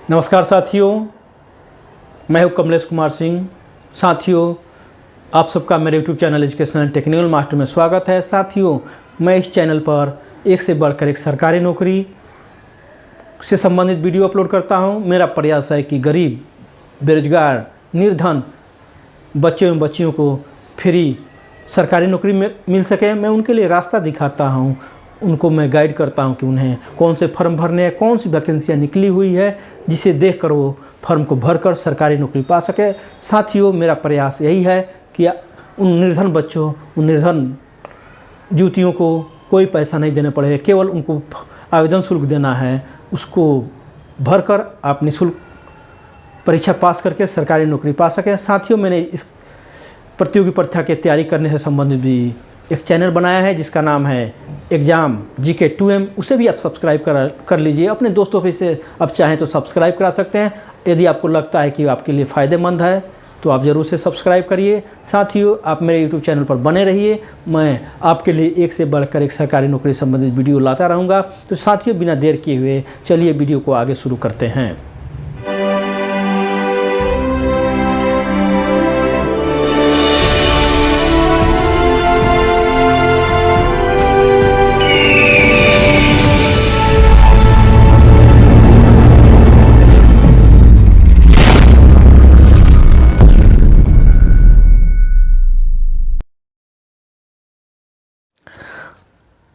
नमस्कार साथियों, मैं हूं कमलेश कुमार सिंह। साथियों, आप सबका मेरे YouTube channel educational technical master में स्वागत है। साथियों, मैं इस चैनल पर एक से बढ़कर एक सरकारी नौकरी से संबंधित वीडियो अपलोड करता हूं। मेरा प्रयास है कि गरीब, बेरोजगार, निर्धन बच्चे एवं बच्चियों को फ्री सरकारी नौकरी मिल सके। मैं उनके लिए रास्ता दिखाता हूं, उनको मैं गाइड करता हूं कि उन्हें कौन से फॉर्म भरने हैं, कौन सी वैकेंसियाँ निकली हुई है, जिसे देखकर वो फॉर्म को भरकर सरकारी नौकरी पा सके। साथियों, मेरा प्रयास यही है कि उन निर्धन बच्चों, उन निर्धन युवतियों को कोई पैसा नहीं देना पड़े, केवल उनको आवेदन शुल्क देना है। उसको भरकर आप निःशुल्क परीक्षा पास करके सरकारी नौकरी पा सकें। साथियों, मैंने इस प्रतियोगी परीक्षा की तैयारी करने से संबंधित भी एक चैनल बनाया है जिसका नाम है एग्ज़ाम GK 2M। उसे भी आप सब्सक्राइब कर लीजिए। अपने दोस्तों पे से आप चाहें तो सब्सक्राइब करा सकते हैं। यदि आपको लगता है कि आपके लिए फ़ायदेमंद है तो आप ज़रूर से सब्सक्राइब करिए। साथियों, आप मेरे YouTube चैनल पर बने रहिए। मैं आपके लिए एक से बढ़कर एक सरकारी नौकरी संबंधित वीडियो लाता रहूँगा। तो साथियों, बिना देर किए हुए चलिए वीडियो को आगे शुरू करते हैं।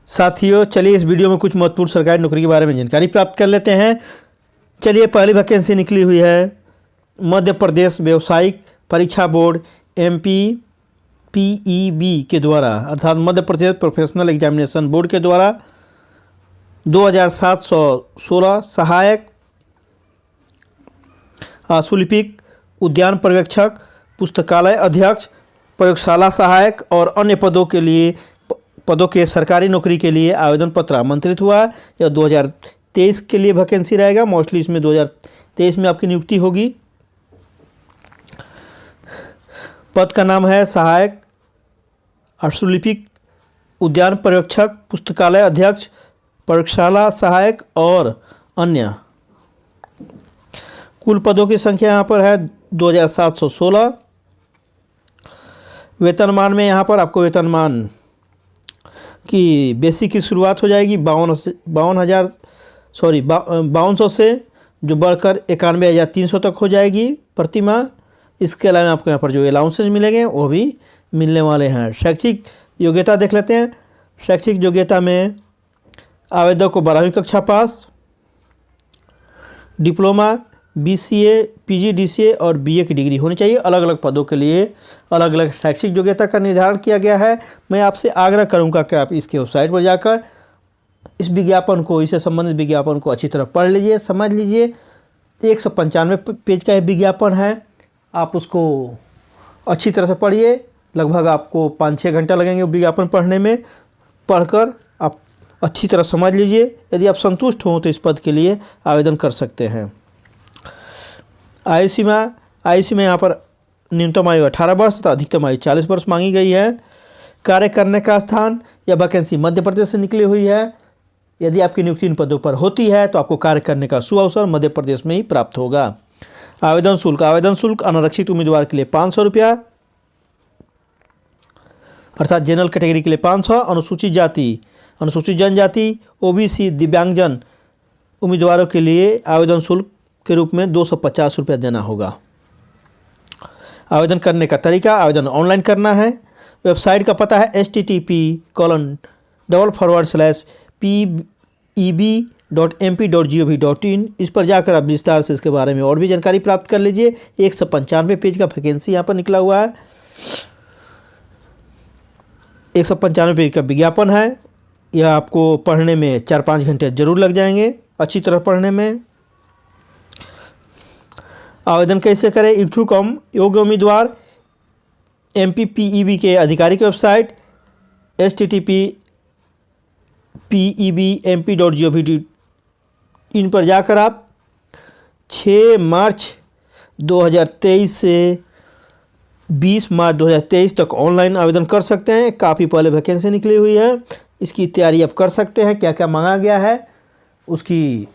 साथियों, चलिए इस वीडियो में कुछ महत्वपूर्ण सरकारी नौकरी के बारे में जानकारी प्राप्त कर लेते हैं। चलिए, पहली वैकेंसी निकली हुई है मध्य प्रदेश व्यावसायिक परीक्षा बोर्ड MPPEB के द्वारा, अर्थात Madhya Pradesh professional examination board के द्वारा 2716 सहायक आशुलिपिक, उद्यान पर्यवेक्षक, पुस्तकालय अध्यक्ष, प्रयोगशाला सहायक और अन्य पदों के सरकारी नौकरी के लिए आवेदन पत्र आमंत्रित हुआ। यह 2023 के लिए वैकेंसी रहेगा। मोस्टली इसमें 2023 में आपकी नियुक्ति होगी। पद का नाम है सहायक आशुलिपिक, उद्यान पर्यवेक्षक, पुस्तकालय अध्यक्ष, प्रयोगशाला सहायक और अन्य। कुल पदों की संख्या यहाँ पर है 2716। वेतनमान में यहाँ पर आपको वेतनमान की बेसिक की शुरुआत हो जाएगी 5200 से, जो बढ़कर 91,300 तक हो जाएगी प्रति माह। इसके अलावा आपको यहाँ पर जो अलाउंसेज मिलेंगे वो भी मिलने वाले हैं। शैक्षिक योग्यता देख लेते हैं। शैक्षिक योग्यता में आवेदक को 12वीं कक्षा पास, डिप्लोमा, BCA, PG, DCA और BA की डिग्री होनी चाहिए। अलग अलग पदों के लिए अलग अलग शैक्षिक योग्यता का निर्धारण किया गया है। मैं आपसे आग्रह करूंगा कि आप इसके वेबसाइट पर जाकर इस विज्ञापन को, इससे संबंधित विज्ञापन को अच्छी तरह पढ़ लीजिए, समझ लीजिए। 195 पेज का यह विज्ञापन है। आप उसको अच्छी तरह से पढ़िए। लगभग आपको 5-6 घंटा लगेंगे विज्ञापन पढ़ने में। पढ़कर आप अच्छी तरह समझ लीजिए। यदि आप संतुष्ट हों तो इस पद के लिए आवेदन कर सकते हैं। आयु सीमा यहाँ पर न्यूनतम आयु 18 वर्ष तथा अधिकतम आयु 40 वर्ष मांगी गई है। कार्य करने का स्थान, यह वैकेंसी मध्य प्रदेश से निकली हुई है। यदि आपकी नियुक्ति इन पदों पर होती है तो आपको कार्य करने का सुअवसर मध्य प्रदेश में ही प्राप्त होगा। आवेदन शुल्क अनारक्षित उम्मीदवार के लिए 500 रुपया, अर्थात जनरल कैटेगरी के लिए 500, अनुसूचित जनजाति, OBC, दिव्यांगजन उम्मीदवारों के लिए आवेदन शुल्क के रूप में 250 रुपया देना होगा। आवेदन करने का तरीका, आवेदन ऑनलाइन करना है। वेबसाइट का पता है http://peb.mp.gov.in। इस पर जाकर आप विस्तार से इसके बारे में और भी जानकारी प्राप्त कर लीजिए। 195 पेज का वैकेंसी यहाँ पर निकला हुआ है। 195 पेज का विज्ञापन है। यह आपको पढ़ने में 4-5 घंटे जरूर लग जाएंगे, अच्छी तरह पढ़ने में। आवेदन कैसे करें? इच्छुक योग्य उम्मीदवार MPPEB के आधिकारिक वेबसाइट http://peb.mp.gov.in पर जाकर आप 6 मार्च 2023 से 20 मार्च 2023 तक ऑनलाइन आवेदन कर सकते हैं। काफ़ी पहले वैकेंसी निकली हुई है। इसकी तैयारी आप कर सकते हैं। क्या क्या मांगा गया है उसकी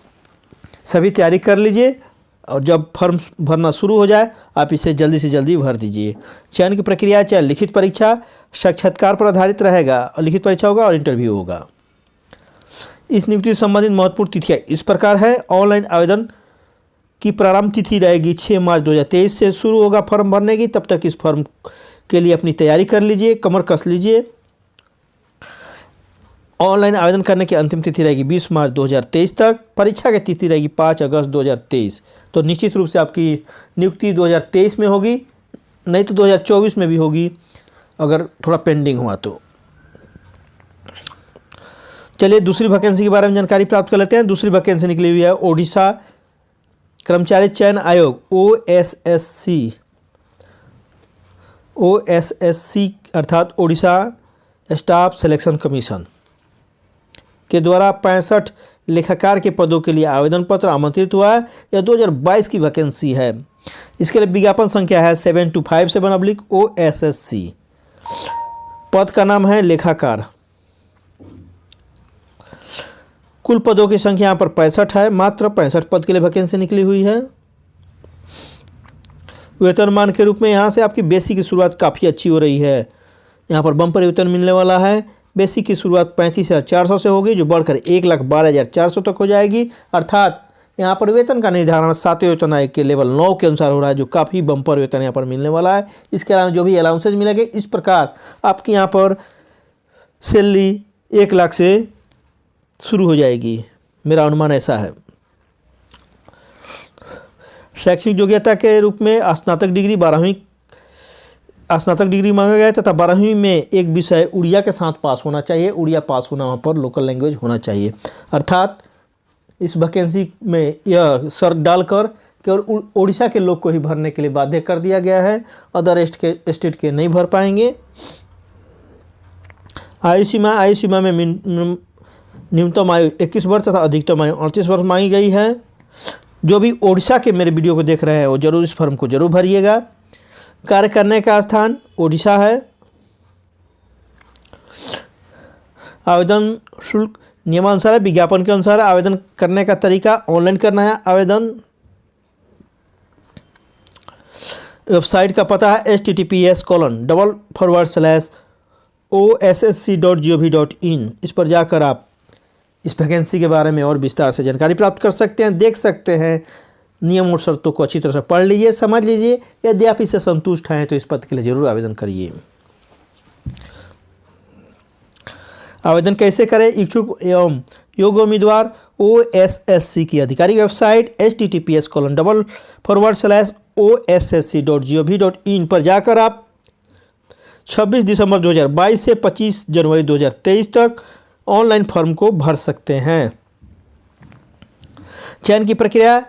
सभी तैयारी कर लीजिए। और जब फॉर्म भरना शुरू हो जाए आप इसे जल्दी से जल्दी भर दीजिए। चयन की प्रक्रिया चाहे लिखित परीक्षा, साक्षात्कार पर आधारित रहेगा और लिखित परीक्षा होगा और इंटरव्यू होगा। इस नियुक्ति से संबंधित महत्वपूर्ण तिथियाँ इस प्रकार है। ऑनलाइन आवेदन की प्रारंभ तिथि रहेगी 6 मार्च 2023 से शुरू होगा फॉर्म भरने की। तब तक इस फॉर्म के लिए अपनी तैयारी कर लीजिए, कमर कस लीजिए। ऑनलाइन आवेदन करने की अंतिम तिथि रहेगी 20 मार्च 2023 तक। परीक्षा की तिथि रहेगी 5 अगस्त 2023। तो निश्चित रूप से आपकी नियुक्ति 2023 में होगी, नहीं तो 2024 में भी होगी अगर थोड़ा पेंडिंग हुआ तो। चलिए दूसरी वैकेंसी के बारे में जानकारी प्राप्त कर लेते हैं। दूसरी वैकेंसी निकली हुई है ओडिशा कर्मचारी चयन आयोग OSSC अर्थात ओडिशा स्टाफ सिलेक्शन कमीशन के द्वारा 65 लेखाकार के पदों के लिए आवेदन पत्र आमंत्रित हुआ है। यह 2022 की वैकेंसी है। इसके लिए विज्ञापन संख्या है 7257/OSSC। पद का नाम है लेखाकार। कुल पदों की संख्या यहाँ पर 65 है। मात्र 65 पद के लिए वैकेंसी निकली हुई है। वेतनमान के रूप में यहाँ से आपकी बेसिक की शुरुआत काफ़ी अच्छी हो रही है। यहाँ पर बम्पर वेतन मिलने वाला है। बेसिक की शुरुआत 35,400 से होगी, जो बढ़कर 1,12,400 तक हो जाएगी। अर्थात यहाँ पर वेतन का निर्धारण 7वें वेतन आयोग के लेवल 9 के अनुसार हो रहा है, जो काफ़ी बम्पर वेतन यहाँ पर मिलने वाला है। इसके अलावा जो भी अलाउंसेज मिलेंगे, इस प्रकार आपकी यहाँ पर सैलरी 1 लाख से शुरू हो जाएगी। मेरा अनुमान ऐसा है। शैक्षिक योग्यता के रूप में स्नातक डिग्री 12वीं स्नातक डिग्री मांगा गया है तथा 12वीं में एक विषय उड़िया के साथ पास होना चाहिए। उड़िया पास होना वहाँ पर लोकल लैंग्वेज होना चाहिए। अर्थात इस वैकेंसी में यह शर्त डालकर केवल उड़ीसा के लोग को ही भरने के लिए बाध्य कर दिया गया है। अदर स्टेट के नहीं भर पाएंगे। आयु सीमा में न्यूनतम आयु 21 वर्ष तथा अधिकतम आयु 38 वर्ष मांगी गई है। जो भी ओडिशा के मेरे वीडियो को देख रहे हैं वो जरूर इस फॉर्म को जरूर भरिएगा। कार्य करने का स्थान ओडिशा है। आवेदन शुल्क नियमानुसार है, विज्ञापन के अनुसार। आवेदन करने का तरीका ऑनलाइन करना है। आवेदन वेबसाइट का पता है https://ossc.gov.in। इस पर जाकर आप इस वैकेंसी के बारे में और विस्तार से जानकारी प्राप्त कर सकते हैं, देख सकते हैं। नियम और शर्तों को अच्छी तरह से पढ़ लीजिए, समझ लीजिए। यदि आप इससे संतुष्ट हैं तो इस पद के लिए जरूर आवेदन करिए। आवेदन कैसे करें? इच्छुक एवं योग्य उम्मीदवार OSSC की आधिकारिक वेबसाइट https://ossc.gov.in पर जाकर आप 26 दिसंबर 2022 से 25 जनवरी 2023 तक ऑनलाइन फॉर्म को भर सकते हैं। चयन की प्रक्रिया,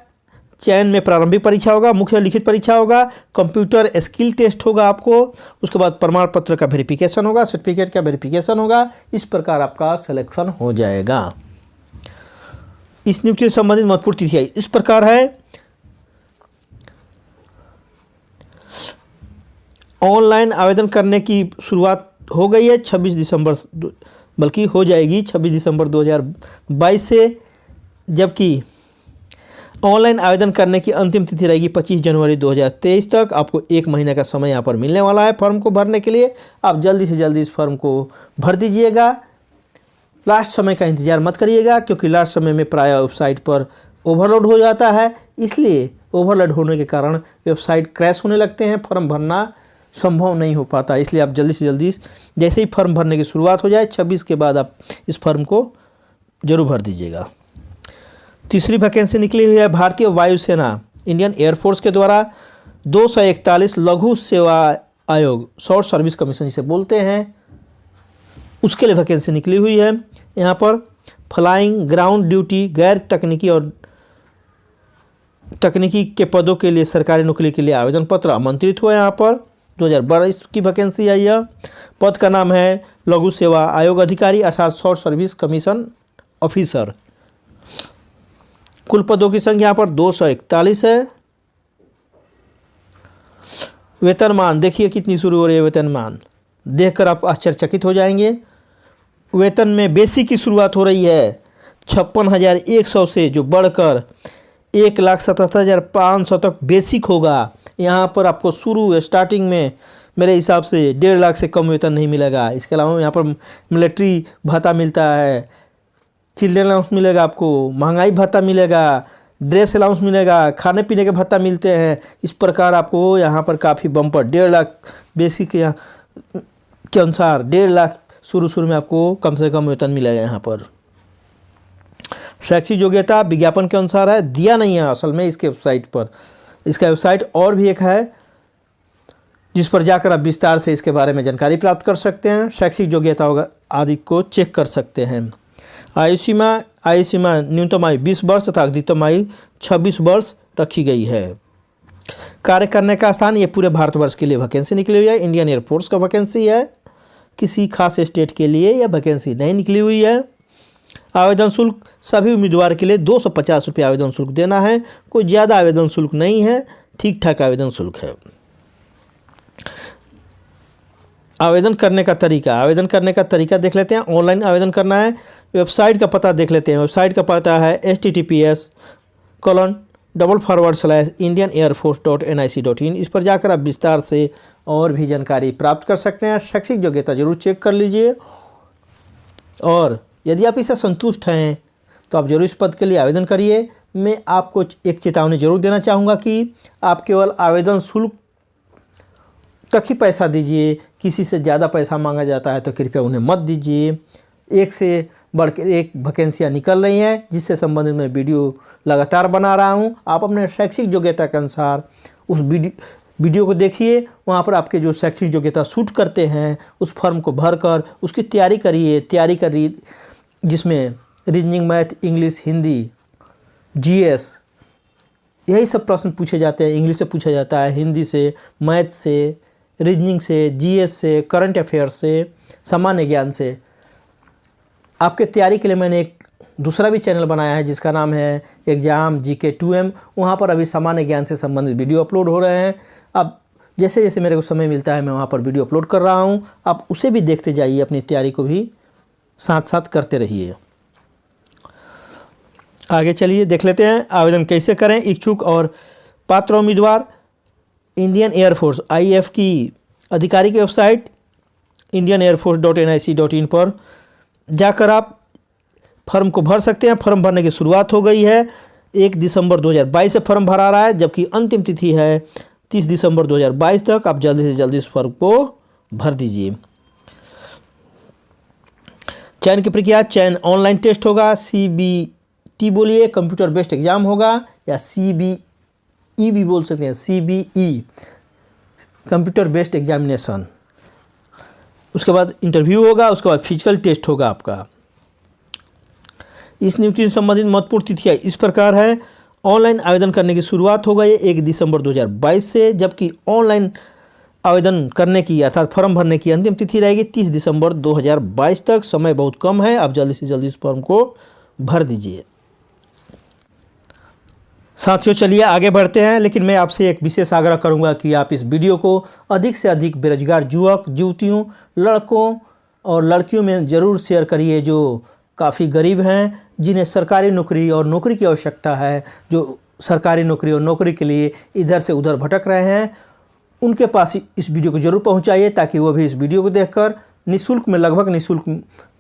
चयन में प्रारंभिक परीक्षा होगा, मुख्य लिखित परीक्षा होगा, कंप्यूटर स्किल टेस्ट होगा आपको, उसके बाद प्रमाण पत्र का वेरिफिकेशन होगा, सर्टिफिकेट का वेरिफिकेशन होगा। इस प्रकार आपका सिलेक्शन हो जाएगा। इस नियुक्ति से संबंधित महत्वपूर्ण तिथियां इस प्रकार है। ऑनलाइन आवेदन करने की शुरुआत हो गई है 26 दिसंबर, बल्कि हो जाएगी 26 दिसंबर 2022 से, जबकि ऑनलाइन आवेदन करने की अंतिम तिथि रहेगी 25 जनवरी 2023 तक। आपको 1 महीने का समय यहाँ पर मिलने वाला है फॉर्म को भरने के लिए। आप जल्दी से जल्दी इस फॉर्म को भर दीजिएगा। लास्ट समय का इंतज़ार मत करिएगा, क्योंकि लास्ट समय में प्रायः वेबसाइट पर ओवरलोड हो जाता है। इसलिए ओवरलोड होने के कारण वेबसाइट क्रैश होने लगते हैं, फॉर्म भरना संभव नहीं हो पाता। इसलिए आप जल्दी से जल्दी जैसे ही फॉर्म भरने की शुरुआत हो जाए 26 के बाद आप इस फॉर्म को जरूर भर दीजिएगा। तीसरी वैकेंसी निकली हुई है भारतीय वायुसेना इंडियन एयरफोर्स के द्वारा 241 लघु सेवा आयोग, शॉर्ट सर्विस कमीशन जिसे बोलते हैं, उसके लिए वैकेंसी निकली हुई है। यहाँ पर फ्लाइंग, ग्राउंड ड्यूटी, गैर तकनीकी और तकनीकी के पदों के लिए सरकारी नौकरी के लिए आवेदन पत्र आमंत्रित हुआ है। यहाँ पर 2022 की वैकेंसी आई है। पद का नाम है लघु सेवा आयोग अधिकारी अर्थात शॉर्ट सर्विस कमीशन ऑफिसर। कुल पदों की संख्या यहाँ पर 241 है। वेतनमान देखिए कितनी शुरू हो रही है। वेतनमान देखकर आप आश्चर्यचकित हो जाएंगे। वेतन में बेसिक की शुरुआत हो रही है 56,100 से, जो बढ़कर 1,77,500 तक बेसिक होगा। यहाँ पर आपको शुरू स्टार्टिंग में मेरे हिसाब से 1.5 लाख से कम वेतन नहीं मिलेगा। इसके अलावा यहाँ पर मिलिट्री भत्ता मिलता है, चिल्ड्रन अलाउंस मिलेगा, आपको महंगाई भत्ता मिलेगा, ड्रेस अलाउंस मिलेगा, खाने पीने के भत्ता मिलते हैं। इस प्रकार आपको यहाँ पर काफ़ी बम्पर 1.5 लाख बेसिक के अनुसार 1.5 लाख शुरू में आपको कम से कम वेतन मिलेगा। यहाँ पर शैक्षिक योग्यता विज्ञापन के अनुसार है, दिया नहीं है असल में इसके वेबसाइट पर। इसका वेबसाइट और भी एक है जिस पर जाकर आप विस्तार से इसके बारे में जानकारी प्राप्त कर सकते हैं, शैक्षिक योग्यता आदि को चेक कर सकते हैं। आयु सीमा न्यूनतम आयु 20 वर्ष तथा अधिकतम आयु 26 वर्ष रखी गई है। कार्य करने का स्थान ये पूरे भारतवर्ष के लिए वैकेंसी निकली हुई है। इंडियन एयरफोर्स का वैकेंसी है, किसी खास स्टेट के लिए यह वैकेंसी नहीं निकली हुई है। आवेदन शुल्क सभी उम्मीदवार के लिए 250 रुपये आवेदन शुल्क देना है। कोई ज़्यादा आवेदन शुल्क नहीं है, ठीक ठाक आवेदन शुल्क है। आवेदन करने का तरीका देख लेते हैं। ऑनलाइन आवेदन करना है। वेबसाइट का पता देख लेते हैं। वेबसाइट का पता है https://indianairforce.nic.in। इस पर जाकर आप विस्तार से और भी जानकारी प्राप्त कर सकते हैं। शैक्षिक योग्यता जरूर चेक कर लीजिए, और यदि आप इससे संतुष्ट हैं तो आप जरूर इस पद के लिए आवेदन करिए। मैं आपको एक चेतावनी जरूर देना चाहूँगा कि आप केवल आवेदन शुल्क तक ही पैसा दीजिए। किसी से ज़्यादा पैसा मांगा जाता है तो कृपया उन्हें मत दीजिए। एक से बढ़कर एक वैकेंसियाँ निकल रही हैं, जिससे संबंधित मैं वीडियो लगातार बना रहा हूं। आप अपने शैक्षिक योग्यता के अनुसार उस वीडियो को देखिए। वहां पर आपके जो शैक्षिक योग्यता सूट करते हैं उस फॉर्म को भरकर उसकी तैयारी करिए, जिसमें reasoning, math, English, Hindi, GS यही सब प्रश्न पूछे जाते हैं। इंग्लिश से पूछा जाता है, हिंदी से, मैथ से, रीजनिंग से, जीएस से, करंट अफेयर्स से, सामान्य ज्ञान से। आपके तैयारी के लिए मैंने एक दूसरा भी चैनल बनाया है जिसका नाम है एग्ज़ाम GK 2M। वहाँ पर अभी सामान्य ज्ञान से संबंधित वीडियो अपलोड हो रहे हैं। अब जैसे जैसे मेरे को समय मिलता है मैं वहाँ पर वीडियो अपलोड कर रहा हूँ। आप उसे भी देखते जाइए, अपनी तैयारी को भी साथ साथ करते रहिए। आगे चलिए देख लेते हैं आवेदन कैसे करें। इच्छुक और पात्र उम्मीदवार इंडियन एयरफोर्स IAF की आधिकारिक वेबसाइट indianairforce.nic.in पर जाकर आप फॉर्म को भर सकते हैं। फॉर्म भरने की शुरुआत हो गई है। 1 दिसंबर 2022 से फॉर्म भरा रहा है, जबकि अंतिम तिथि है 30 दिसंबर 2022 तक। आप जल्दी से जल्दी इस फॉर्म को भर दीजिए। चयन की प्रक्रिया, चयन ऑनलाइन टेस्ट होगा, CBT बोलिए, कंप्यूटर बेस्ड एग्जाम होगा, या CBE भी बोल सकते हैं, CBE कंप्यूटर बेस्ड एग्जामिनेशन। उसके बाद इंटरव्यू होगा, उसके बाद फिजिकल टेस्ट होगा आपका। इस नियुक्ति से संबंधित महत्वपूर्ण तिथियाँ इस प्रकार है। ऑनलाइन आवेदन करने की शुरुआत होगा ये 1 दिसंबर 2022 से, जबकि ऑनलाइन आवेदन करने की अर्थात फॉर्म भरने की अंतिम तिथि रहेगी 30 दिसंबर 2022 तक। समय बहुत कम है, आप जल्दी से जल्दी इस फॉर्म को भर दीजिए। साथियों चलिए आगे बढ़ते हैं, लेकिन मैं आपसे एक विशेष आग्रह करूंगा कि आप इस वीडियो को अधिक से अधिक बेरोजगार युवक युवतियों, लड़कों और लड़कियों में ज़रूर शेयर करिए जो काफ़ी गरीब हैं, जिन्हें सरकारी नौकरी और नौकरी की आवश्यकता है, जो सरकारी नौकरी और नौकरी के लिए इधर से उधर भटक रहे हैं। उनके पास इस वीडियो को जरूर पहुंचाइए ताकि वो भी इस वीडियो को देखकर निःशुल्क में, लगभग निःशुल्क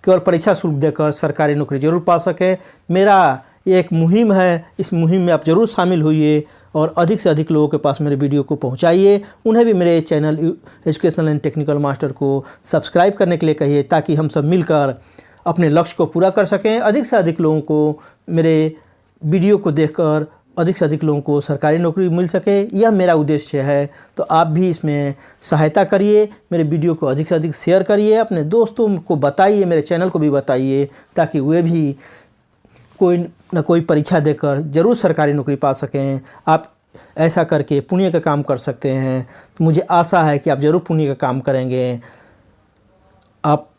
केवल परीक्षा शुल्क देकर सरकारी नौकरी जरूर पा सकें। मेरा ये एक मुहिम है, इस मुहिम में आप ज़रूर शामिल होइए और अधिक से अधिक लोगों के पास मेरे वीडियो को पहुंचाइए। उन्हें भी मेरे channel educational and technical master को सब्सक्राइब करने के लिए कहिए, ताकि हम सब मिलकर अपने लक्ष्य को पूरा कर सकें। अधिक से अधिक लोगों को मेरे वीडियो को देखकर अधिक से अधिक लोगों को सरकारी नौकरी मिल सके, यह मेरा उद्देश्य है। तो आप भी इसमें सहायता करिए, मेरे वीडियो को अधिक से अधिक शेयर करिए, अपने दोस्तों को बताइए, मेरे चैनल को भी बताइए, ताकि वे भी कोई न कोई परीक्षा देकर ज़रूर सरकारी नौकरी पा सकें। आप ऐसा करके पुण्य का काम कर सकते हैं। तो मुझे आशा है कि आप ज़रूर पुण्य का काम करेंगे। आप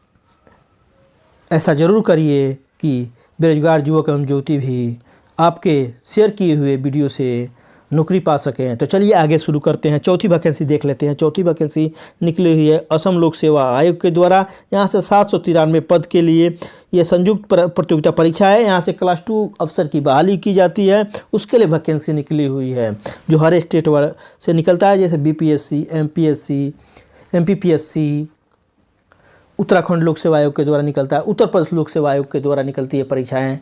ऐसा ज़रूर करिए कि बेरोजगार युवक एवं युवती भी आपके शेयर किए हुए वीडियो से नौकरी पा सकें। तो चलिए आगे शुरू करते हैं, चौथी वैकेंसी देख लेते हैं। चौथी वैकेंसी निकली हुई है असम लोक सेवा आयोग के द्वारा। यहाँ से 793 पद के लिए ये संयुक्त प्रतियोगिता परीक्षा है। यहाँ से क्लास 2 अफसर की बहाली की जाती है, उसके लिए वैकेंसी निकली हुई है जो हर स्टेट से निकलता है, जैसे BPSC, MPSC, MPPSC, उत्तराखंड लोक सेवा आयोग के द्वारा निकलता है, उत्तर प्रदेश लोक सेवा आयोग के द्वारा निकलती है परीक्षाएँ।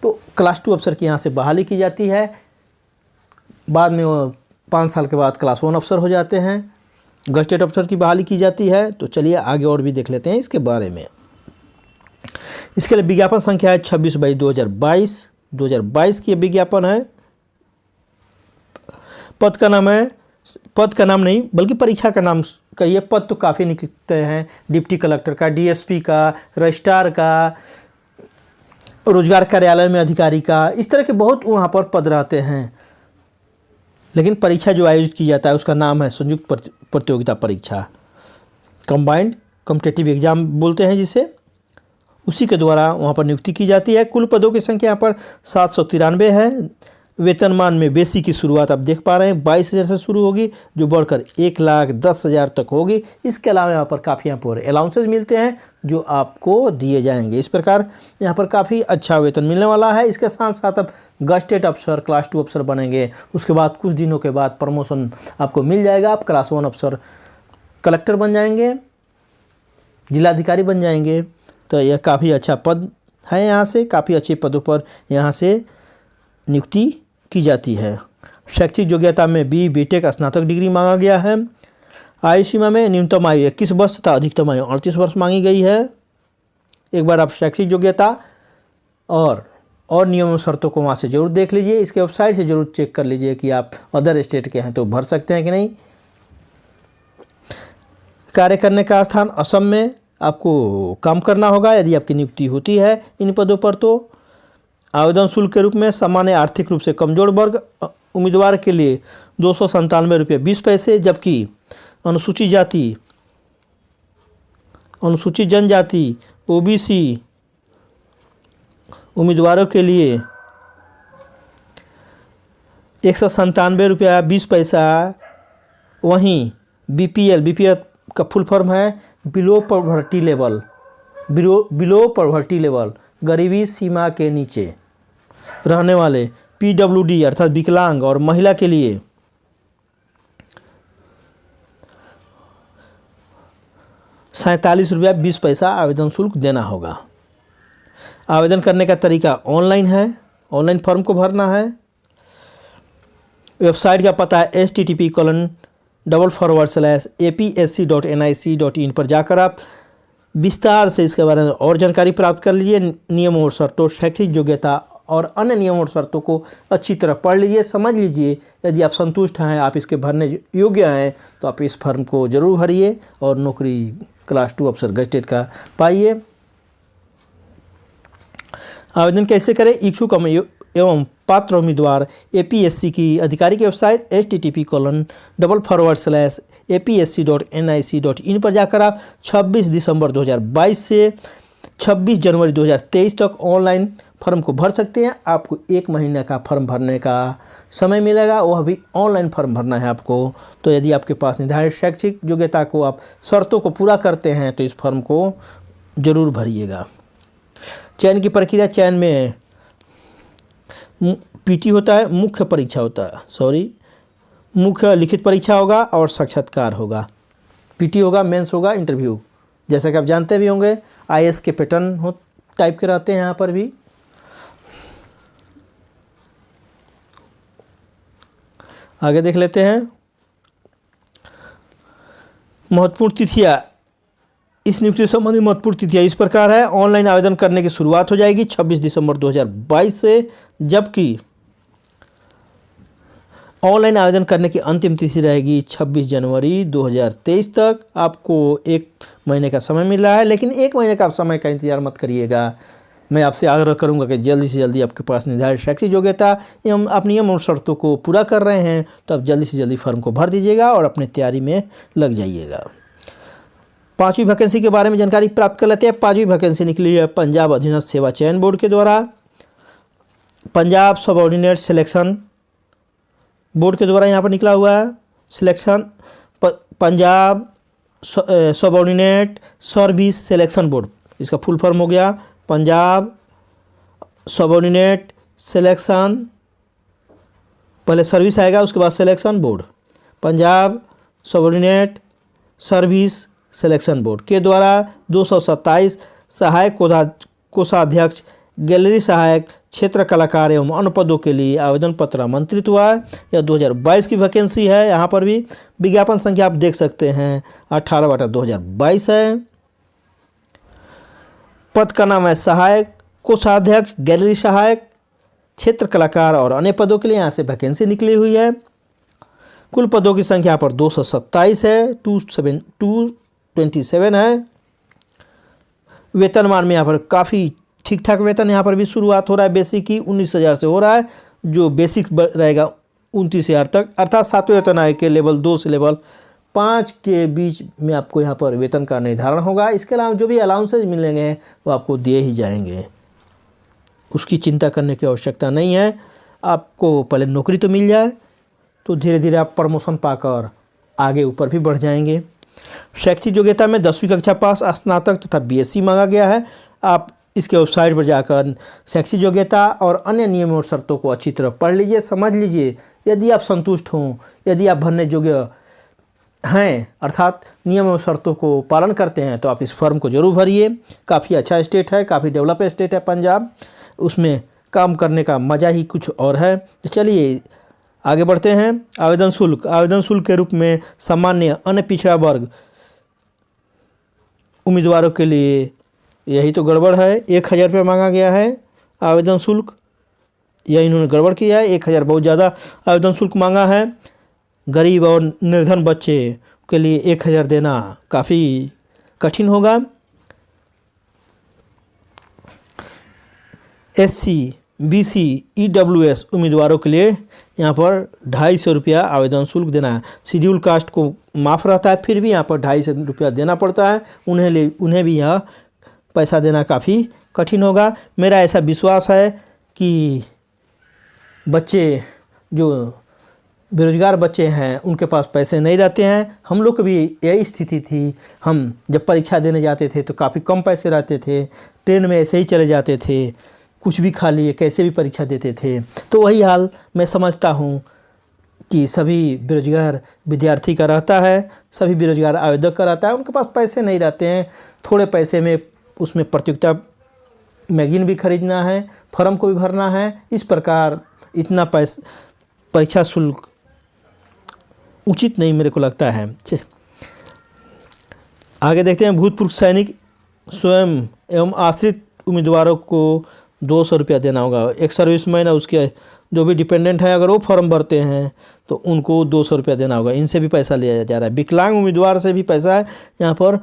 तो क्लास 2 अफसर की यहाँ से बहाली की जाती है, बाद में वो 5 साल के बाद क्लास 1 अफसर हो जाते हैं, गजेटेड अफसर की बहाली की जाती है। तो चलिए आगे और भी देख लेते हैं इसके बारे में। इसके लिए विज्ञापन संख्या है 26/2022, 2022 की विज्ञापन है। पद का नाम नहीं बल्कि परीक्षा का नाम कहिए। पद तो काफ़ी निकलते हैं, डिप्टी कलेक्टर का, DSP का, रजिस्ट्रार का, रोजगार कार्यालय में अधिकारी का, इस तरह के बहुत वहाँ पर पद रहते हैं। लेकिन परीक्षा जो आयोजित की जाता है उसका नाम है संयुक्त प्रतियोगिता परीक्षा, कंबाइंड कॉम्पिटिटिव एग्जाम बोलते हैं जिसे, उसी के द्वारा वहाँ पर नियुक्ति की जाती है। कुल पदों की संख्या यहाँ पर 793 है। वेतनमान में बेसिक की शुरुआत आप देख पा रहे हैं 22,000 से शुरू होगी, जो बढ़कर 1,10,000 तक होगी। इसके अलावा यहाँ पर काफ़ी यहाँ पर अलाउंसेस मिलते हैं जो आपको दिए जाएंगे। इस प्रकार यहाँ पर काफ़ी अच्छा वेतन मिलने वाला है। इसके साथ साथ अब गजेटेड अफसर, क्लास 2 अफसर बनेंगे, उसके बाद कुछ दिनों के बाद प्रमोशन आपको मिल जाएगा। आप क्लास 1 अफसर कलेक्टर बन जाएंगे, जिलाधिकारी बन जाएंगे। तो यह काफ़ी अच्छा पद है, यहाँ से काफ़ी अच्छे पदों पर यहाँ से नियुक्ति की जाती है। शैक्षिक योग्यता में BTech स्नातक डिग्री मांगा गया है। आयु सीमा में न्यूनतम आयु 21 वर्ष तथा अधिकतम आयु 38 वर्ष मांगी गई है। एक बार आप शैक्षिक योग्यता और नियम और शर्तों को वहाँ से ज़रूर देख लीजिए, इसके वेबसाइट से ज़रूर चेक कर लीजिए कि आप अदर स्टेट के हैं तो भर सकते हैं कि नहीं। कार्य करने का स्थान असम में आपको काम करना होगा यदि आपकी नियुक्ति होती है इन पदों पर। तो आवेदन शुल्क के रूप में सामान्य आर्थिक रूप से कमजोर वर्ग उम्मीदवार के लिए 297 रुपये 20 पैसे, जबकि अनुसूचित जाति, अनुसूचित जनजाति, OBC उम्मीदवारों के लिए 197 रुपया 20 पैसा। वहीं BPL का फुल फॉर्म है बिलो पॉवर्टी लेवल, गरीबी सीमा के नीचे रहने वाले PWD अर्थात विकलांग और महिला के लिए 47 रुपया 20 पैसा आवेदन शुल्क देना होगा। आवेदन करने का तरीका ऑनलाइन है, ऑनलाइन फॉर्म को भरना है। वेबसाइट का पता है http://apsc.nic.in पर जाकर आप विस्तार से इसके बारे में और जानकारी प्राप्त कर लीजिए। नियमों और शर्तों, शैक्षिक योग्यता और अन्य नियमों और शर्तों को अच्छी तरह पढ़ लीजिए, समझ लीजिए। यदि आप संतुष्ट हैं, आप इसके भरने योग्य हैं, तो आप इस फॉर्म को जरूर भरिए और नौकरी क्लास 2 अफसर गजेटेड का पाइए। आवेदन कैसे करें? इच्छुक एवं पात्र उम्मीदवार APSC की आधिकारिक वेबसाइट http://apsc.nic.in पर जाकर आप 26 दिसंबर 2022 से 26 जनवरी 2023 तक ऑनलाइन फॉर्म को भर सकते हैं। आपको 1 महीने का फॉर्म भरने का समय मिलेगा, वह भी ऑनलाइन फॉर्म भरना है आपको। तो यदि आपके पास निर्धारित शैक्षिक योग्यता को आप शर्तों को पूरा करते हैं तो इस फॉर्म को ज़रूर भरिएगा। चयन की प्रक्रिया, चयन में PT होता है, मुख्य परीक्षा होता है, मुख्य लिखित परीक्षा होगा और साक्षात्कार होगा। PT होगा, मेंस होगा, इंटरव्यू, जैसा कि आप जानते भी होंगे IAS के पैटर्न टाइप के रहते हैं यहाँ पर भी। आगे देख लेते हैं महत्वपूर्ण तिथियाँ। इस नियुक्ति से संबंधित महत्वपूर्ण तिथियाँ इस प्रकार है। ऑनलाइन आवेदन करने की शुरुआत हो जाएगी 26 दिसंबर 2022 से, जबकि ऑनलाइन आवेदन करने की अंतिम तिथि रहेगी 26 जनवरी 2023 तक। आपको 1 महीने का समय मिल रहा है, लेकिन 1 महीने का आप समय का इंतजार मत करिएगा। मैं आपसे आग्रह करूंगा कि जल्दी से जल्दी आपके पास निर्धारित शैक्षिक योग्यता एवं आप नियम और शर्तों को पूरा कर रहे हैं तो आप जल्दी से जल्दी फॉर्म को भर दीजिएगा और अपनी तैयारी में लग जाइएगा। 5वीं वैकेंसी के बारे में जानकारी प्राप्त कर लेते हैं। 5वीं वैकेंसी निकली है पंजाब अधीनस्थ सेवा चयन बोर्ड के द्वारा। पंजाब सबऑर्डिनेट सिलेक्शन बोर्ड के द्वारा यहाँ पर निकला हुआ है selection Punjab subordinate service selection board, इसका फुल फॉर्म हो गया पंजाब सबऑर्डिनेट सिलेक्शन, पहले सर्विस आएगा उसके बाद selection board, Punjab subordinate service selection board के द्वारा 227 सहायक कोषाध्यक्ष, गैलरी सहायक, क्षेत्र कलाकार एवं अन्य पदों के लिए आवेदन पत्र आमंत्रित हुआ है। यह 2022 की वैकेंसी है। यहाँ पर भी विज्ञापन संख्या आप देख सकते हैं 18/2022 है। पद का नाम है सहायक कोषाध्यक्ष, गैलरी सहायक, क्षेत्र कलाकार और अन्य पदों के लिए यहाँ से वैकेंसी निकली हुई है। कुल पदों की संख्या पर 227 है, 227 है। वेतनमान में यहाँ पर काफ़ी ठीक ठाक वेतन यहाँ पर भी शुरुआत हो रहा है। बेसिक की 19,000 से हो रहा है, जो बेसिक रहेगा 29,000 तक, अर्थात 7वें वेतन आयोग के लेवल 2 से लेवल 5 के बीच में आपको यहाँ पर वेतन का निर्धारण होगा। इसके अलावा जो भी अलाउंसेज मिलेंगे वो आपको दिए ही जाएंगे, उसकी चिंता करने की आवश्यकता नहीं है। आपको पहले नौकरी तो मिल जाए तो धीरे धीरे आप प्रमोशन पाकर आगे ऊपर भी बढ़ जाएंगे। शैक्षिक योग्यता में 10वीं कक्षा पास, स्नातक तथा बीएससी मांगा गया है। आप इसके वेबसाइट पर जाकर शैक्षिक योग्यता और अन्य नियमों और शर्तों को अच्छी तरह पढ़ लीजिए, समझ लीजिए। यदि आप संतुष्ट हों, यदि आप भरने योग्य हैं, अर्थात नियमों और शर्तों को पालन करते हैं, तो आप इस फॉर्म को जरूर भरिए। काफ़ी अच्छा स्टेट है, काफ़ी डेवलप स्टेट है पंजाब, उसमें काम करने का मज़ा ही कुछ और है। तो चलिए आगे बढ़ते हैं। आवेदन शुल्क के रूप में सामान्य अन्य पिछड़ा वर्ग उम्मीदवारों के लिए यही तो गड़बड़ है, 1,000 रुपये मांगा गया है आवेदन शुल्क। यह इन्होंने गड़बड़ किया है, 1,000 बहुत ज़्यादा आवेदन शुल्क मांगा है। गरीब और निर्धन बच्चे के लिए 1,000 देना काफ़ी कठिन होगा। SC, BC, EWS उम्मीदवारों के लिए यहाँ पर 250 रुपया आवेदन शुल्क देना है। शेड्यूल कास्ट को माफ़ रहता है, फिर भी यहाँ पर 250 रुपया देना पड़ता है। उन्हें भी यह पैसा देना काफ़ी कठिन होगा। मेरा ऐसा विश्वास है कि बच्चे जो बेरोजगार बच्चे हैं उनके पास पैसे नहीं रहते हैं। हम लोग की भी यही स्थिति थी। हम जब परीक्षा देने जाते थे तो काफ़ी कम पैसे रहते थे, ट्रेन में ऐसे ही चले जाते थे, कुछ भी खा लिए, कैसे भी परीक्षा देते थे। तो वही हाल मैं समझता हूँ कि सभी बेरोजगार विद्यार्थी का रहता है, सभी बेरोजगार आवेदक का रहता है। उनके पास पैसे नहीं रहते हैं, थोड़े पैसे में उसमें प्रतियोगिता मैगजीन भी खरीदना है, फॉर्म को भी भरना है। इस प्रकार इतना परीक्षा शुल्क उचित नहीं मेरे को लगता है। आगे देखते हैं। भूतपूर्व सैनिक स्वयं एवं आश्रित उम्मीदवारों को 200 रुपया देना होगा। एक सर्विसमैन है, उसके जो भी डिपेंडेंट है, अगर वो फॉर्म भरते हैं तो उनको 200 रुपया देना होगा। इनसे भी पैसा लिया जा रहा है। विकलांग उम्मीदवार से भी पैसा है। यहाँ पर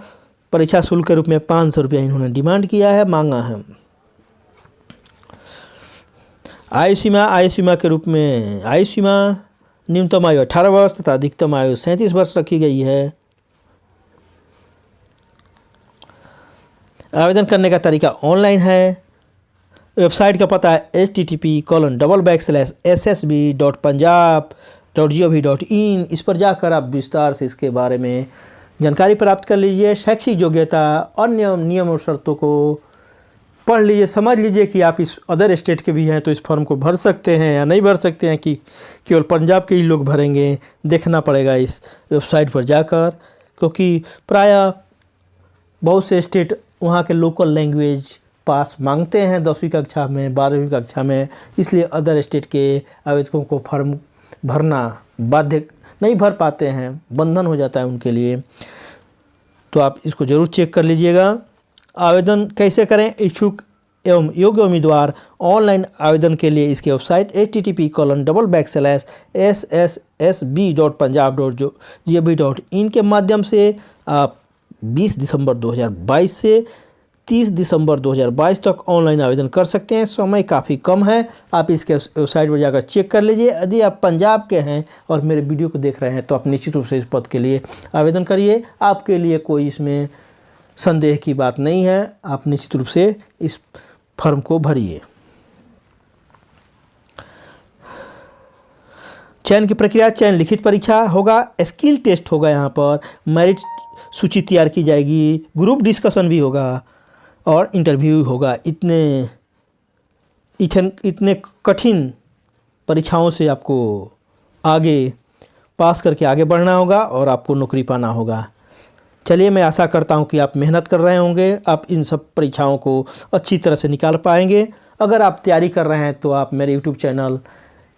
परीक्षा शुल्क के रूप में 500 रुपया इन्होंने डिमांड किया है, मांगा है। आयु सीमा के रूप में आयु सीमा न्यूनतम आयु 18 वर्ष तथा अधिकतम आयु 37 वर्ष रखी गई है। आवेदन करने का तरीका ऑनलाइन है। वेबसाइट का पता है http://ssb.punjab.gov.in। इस पर जाकर आप विस्तार से इसके बारे में जानकारी प्राप्त कर लीजिए। शैक्षिक योग्यता, अन्य नियम और शर्तों को पढ़ लीजिए, समझ लीजिए कि आप इस अदर स्टेट के भी हैं तो इस फॉर्म को भर सकते हैं या नहीं भर सकते हैं, कि केवल पंजाब के ही लोग भरेंगे। देखना पड़ेगा इस वेबसाइट पर जाकर, क्योंकि प्रायः बहुत से स्टेट वहाँ के लोकल लैंग्वेज पास मांगते हैं 10वीं कक्षा में, 12वीं कक्षा में। इसलिए अदर स्टेट के आवेदकों को फॉर्म भरना बाध्य नहीं भर पाते हैं, बंधन हो जाता है उनके लिए। तो आप इसको ज़रूर चेक कर लीजिएगा। आवेदन कैसे करें? इच्छुक एवं योग्य उम्मीदवार ऑनलाइन आवेदन के लिए इसके वेबसाइट http://ssb.punjab.gov.in के माध्यम से आप 20 दिसंबर 2022 से 30 दिसंबर 2022 तक ऑनलाइन आवेदन कर सकते हैं। समय काफ़ी कम है, आप इसके वेबसाइट पर जाकर चेक कर लीजिए। यदि आप पंजाब के हैं और मेरे वीडियो को देख रहे हैं तो आप निश्चित रूप से इस पद के लिए आवेदन करिए। आपके लिए कोई इसमें संदेह की बात नहीं है, आप निश्चित रूप से इस फॉर्म को भरिए। चयन की प्रक्रिया, चयन लिखित परीक्षा होगा, स्किल टेस्ट होगा, यहाँ पर मेरिट सूची तैयार की जाएगी, ग्रुप डिस्कशन भी होगा और इंटरव्यू होगा। इतने कठिन परीक्षाओं से आपको आगे पास करके आगे बढ़ना होगा और आपको नौकरी पाना होगा। चलिए, मैं आशा करता हूं कि आप मेहनत कर रहे होंगे, आप इन सब परीक्षाओं को अच्छी तरह से निकाल पाएंगे। अगर आप तैयारी कर रहे हैं तो आप मेरे YouTube channel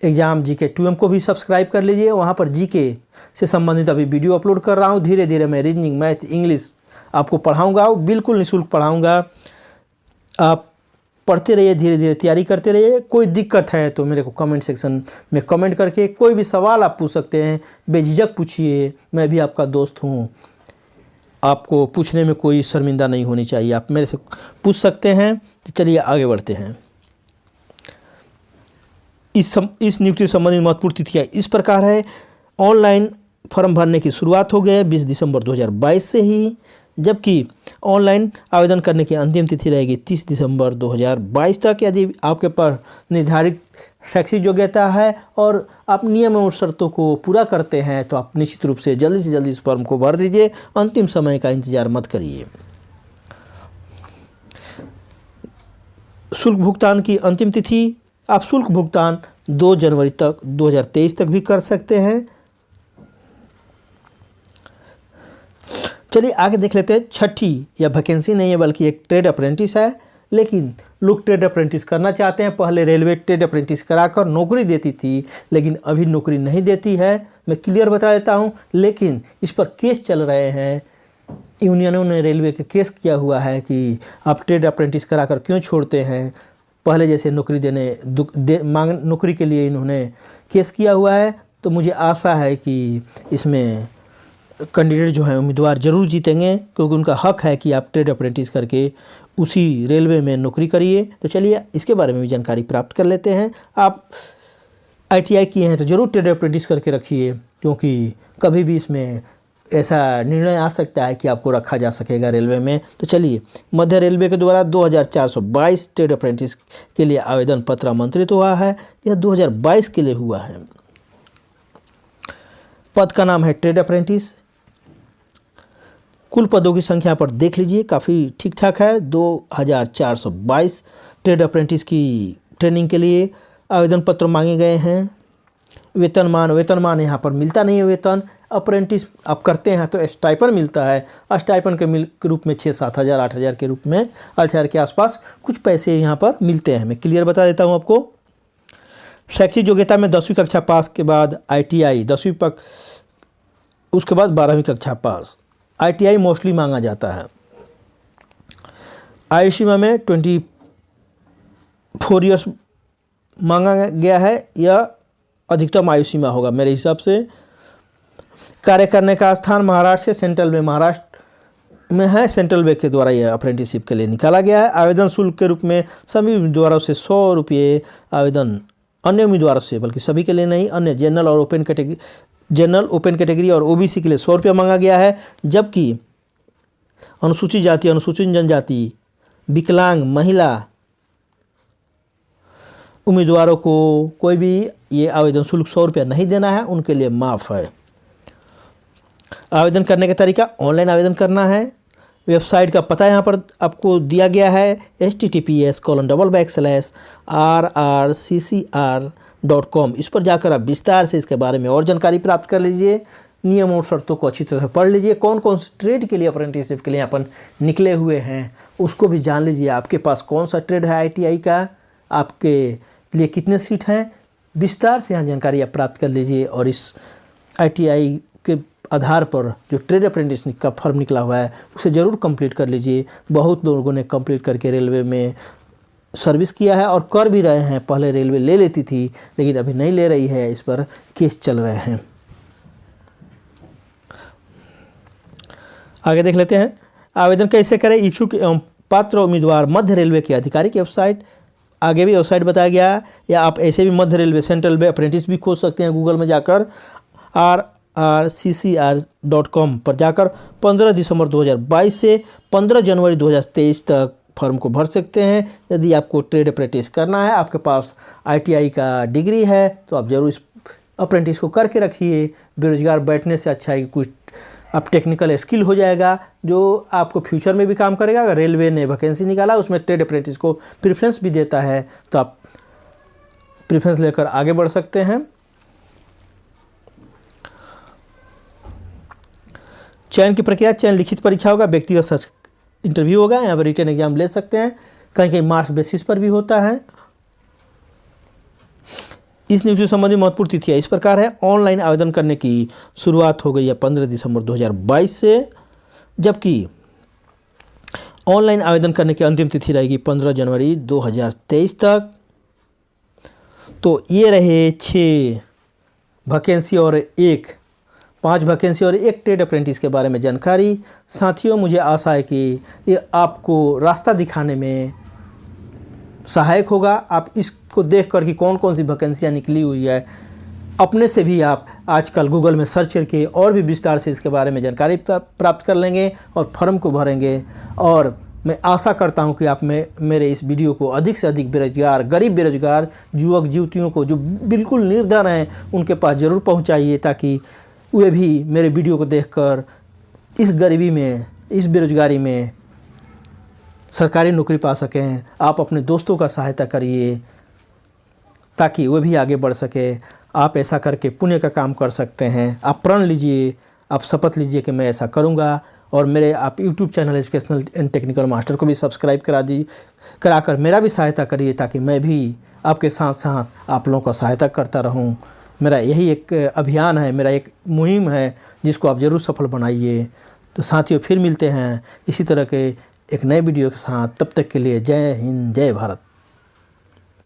exam GK 2M को भी सब्सक्राइब कर लीजिए। वहां पर जीके से संबंधित अभी वीडियो अपलोड कर रहा हूं। धीरे धीरे मैं रीजनिंग, मैथ, इंग्लिश आपको पढ़ाऊँगा, बिल्कुल निःशुल्क पढ़ाऊँगा। आप पढ़ते रहिए, धीरे धीरे तैयारी करते रहिए। कोई दिक्कत है तो मेरे को कमेंट सेक्शन में कमेंट करके कोई भी सवाल आप पूछ सकते हैं, बेझिझक पूछिए, मैं भी आपका दोस्त हूँ। आपको पूछने में कोई शर्मिंदा नहीं होनी चाहिए, आप मेरे से पूछ सकते हैं। तो चलिए आगे बढ़ते हैं। इस नियुक्ति संबंधित महत्वपूर्ण तिथियाँ इस प्रकार है। ऑनलाइन फॉर्म भरने की शुरुआत हो गई है 20 दिसंबर 2022 से ही, जबकि ऑनलाइन आवेदन करने की अंतिम तिथि रहेगी 30 दिसंबर 2022 तक। यदि आपके पास निर्धारित शैक्षिक योग्यता है और आप नियम और शर्तों को पूरा करते हैं तो आप निश्चित रूप से जल्दी इस फॉर्म को भर दीजिए। अंतिम समय का इंतजार मत करिए। शुल्क भुगतान की अंतिम तिथि, आप शुल्क भुगतान 2 जनवरी तक 2023 तक भी कर सकते हैं। चलिए आगे देख लेते हैं। छठी या वैकेंसी नहीं है बल्कि एक ट्रेड अप्रेंटिस है, लेकिन लोग ट्रेड अप्रेंटिस करना चाहते हैं। पहले रेलवे ट्रेड अप्रेंटिस कराकर नौकरी देती थी, लेकिन अभी नौकरी नहीं देती है। मैं क्लियर बता देता हूं, लेकिन इस पर केस चल रहे हैं। यूनियनों ने रेलवे के केस किया हुआ है कि आप ट्रेड अप्रेंटिस कराकर क्यों छोड़ते हैं। पहले जैसे नौकरी नौकरी के लिए इन्होंने केस किया हुआ है। तो मुझे आशा है कि इसमें कैंडिडेट जो हैं उम्मीदवार ज़रूर जीतेंगे, क्योंकि उनका हक है कि आप ट्रेड अप्रेंटिस करके उसी रेलवे में नौकरी करिए। तो चलिए इसके बारे में भी जानकारी प्राप्त कर लेते हैं। आप ITI किए हैं तो ज़रूर ट्रेड अप्रेंटिस करके रखिए, क्योंकि कभी भी इसमें ऐसा निर्णय आ सकता है कि आपको रखा जा सकेगा रेलवे में। तो चलिए, मध्य रेलवे के द्वारा 2422 ट्रेड अप्रेंटिस के लिए आवेदन पत्र आमंत्रित हुआ है। यह 2022 के लिए हुआ है। पद का नाम है ट्रेड अप्रेंटिस। कुल पदों की संख्या पर देख लीजिए, काफ़ी ठीक ठाक है। 2422 ट्रेड अप्रेंटिस की ट्रेनिंग के लिए आवेदन पत्र मांगे गए हैं। वेतनमान यहाँ पर मिलता नहीं है। वेतन अप्रेंटिस आप करते हैं तो स्टाइपन मिलता है। स्टाइपन के रूप में 6-7 हज़ार 8 हज़ार के रूप में 8 हज़ार के आसपास कुछ पैसे यहाँ पर मिलते हैं। मैं क्लियर बता देता हूँ आपको। शैक्षिक योग्यता में 10वीं कक्षा पास के बाद ITI 10वीं उसके बाद 12वीं कक्षा पास। ITI मोस्टली मांगा जाता है। आयु सीमा में 24 ईयर्स मांगा गया है। यह अधिकतम आयु सीमा होगा मेरे हिसाब से। कार्य करने का स्थान महाराष्ट्र से सेंट्रल में, महाराष्ट्र में है। सेंट्रल बैंक के द्वारा यह अप्रेंटिसशिप के लिए निकाला गया है। आवेदन शुल्क के रूप में सभी उम्मीदवारों से 100 रुपये आवेदन, अन्य उम्मीदवारों से, बल्कि सभी के लिए नहीं, अन्य जनरल, ओपन कैटेगरी और OBC के लिए 100 रुपया मांगा गया है। जबकि अनुसूचित जाति, अनुसूचित जनजाति, विकलांग, महिला उम्मीदवारों को कोई भी ये आवेदन शुल्क 100 रुपया नहीं देना है, उनके लिए माफ़ है। आवेदन करने का तरीका, ऑनलाइन आवेदन करना है। वेबसाइट का पता यहाँ पर आपको दिया गया है https://rrccr.com। इस पर जाकर आप विस्तार से इसके बारे में और जानकारी प्राप्त कर लीजिए। नियम और शर्तों को अच्छी तरह से पढ़ लीजिए। कौन कौन से ट्रेड के लिए अप्रेंटिसशिप के लिए अपन निकले हुए हैं उसको भी जान लीजिए। आपके पास कौन सा ट्रेड है ITI का, आपके लिए कितने सीट हैं, विस्तार से यहाँ जानकारी आप प्राप्त कर लीजिए। और इस ITI के आधार पर जो ट्रेड अप्रेंटिस का फॉर्म निकला हुआ है उसे ज़रूर कंप्लीट कर लीजिए। बहुत लोगों ने कंप्लीट करके रेलवे में सर्विस किया है और कर भी रहे हैं। पहले रेलवे ले लेती थी, लेकिन अभी नहीं ले रही है। इस पर केस चल रहे हैं। आगे देख लेते हैं। आवेदन कैसे करें। इच्छुक एवं पात्र उम्मीदवार मध्य रेलवे की आधिकारिक वेबसाइट, आगे भी वेबसाइट बताया गया है, या आप ऐसे भी मध्य रेलवे, सेंट्रल रेलवे अप्रेंटिस भी खोज सकते हैं गूगल में जाकर। rrccr.com पर जाकर 15 दिसंबर 2022 से 15 जनवरी 2023 तक फॉर्म को भर सकते हैं। यदि आपको ट्रेड अप्रेंटिस करना है, आपके पास ITI का डिग्री है, तो आप ज़रूर इस अप्रेंटिस को करके रखिए। बेरोजगार बैठने से अच्छा है कि कुछ अब टेक्निकल स्किल हो जाएगा जो आपको फ्यूचर में भी काम करेगा। अगर रेलवे ने वैकेंसी निकाला उसमें ट्रेड अप्रेंटिस को प्रेफरेंस भी देता है तो आप प्रेफरेंस लेकर आगे बढ़ सकते हैं। चयन की प्रक्रिया, चयन लिखित परीक्षा होगा, व्यक्तिगत इंटरव्यू होगा, यहाँ पर रिटन एग्जाम ले सकते हैं, कहीं कहीं मार्क्स बेसिस पर भी होता है। इस नियुक्ति से संबंधित महत्वपूर्ण तिथियाँ इस प्रकार है। ऑनलाइन आवेदन करने की शुरुआत हो गई है 15 दिसंबर 2022 से, जबकि ऑनलाइन आवेदन करने की अंतिम तिथि रहेगी 15 जनवरी 2023 तक। तो ये रहे 6 वैकेंसी और 5 वैकेंसी और 1 ट्रेड अप्रेंटिस के बारे में जानकारी। साथियों, मुझे आशा है कि ये आपको रास्ता दिखाने में सहायक होगा। आप इसको देख कर कि कौन कौन सी वैकेंसियाँ निकली हुई है, अपने से भी आप आजकल गूगल में सर्च करके और भी विस्तार से इसके बारे में जानकारी प्राप्त कर लेंगे और फॉर्म को भरेंगे। और मैं आशा करता हूं कि आप मेरे इस वीडियो को अधिक से अधिक बेरोजगार, गरीब बेरोजगार युवक युवतियों को जो बिल्कुल निर्धन हैं उनके पास ज़रूर पहुंचाइए, ताकि वे भी मेरे वीडियो को देखकर इस गरीबी में, इस बेरोजगारी में सरकारी नौकरी पा सकें। आप अपने दोस्तों का सहायता करिए ताकि वे भी आगे बढ़ सके। आप ऐसा करके पुण्य का काम कर सकते हैं। आप प्रण लीजिए, आप शपथ लीजिए कि मैं ऐसा करूंगा। और मेरे आप YouTube channel educational and technical master को भी सब्सक्राइब कराकर मेरा भी सहायता करिए, ताकि मैं भी आपके साथ साथ आप लोगों का सहायता करता रहूं। मेरा यही एक अभियान है, मेरा एक मुहिम है जिसको आप ज़रूर सफल बनाइए। तो साथियों, फिर मिलते हैं इसी तरह के एक नए वीडियो के साथ। तब तक के लिए जय हिंद, जय भारत।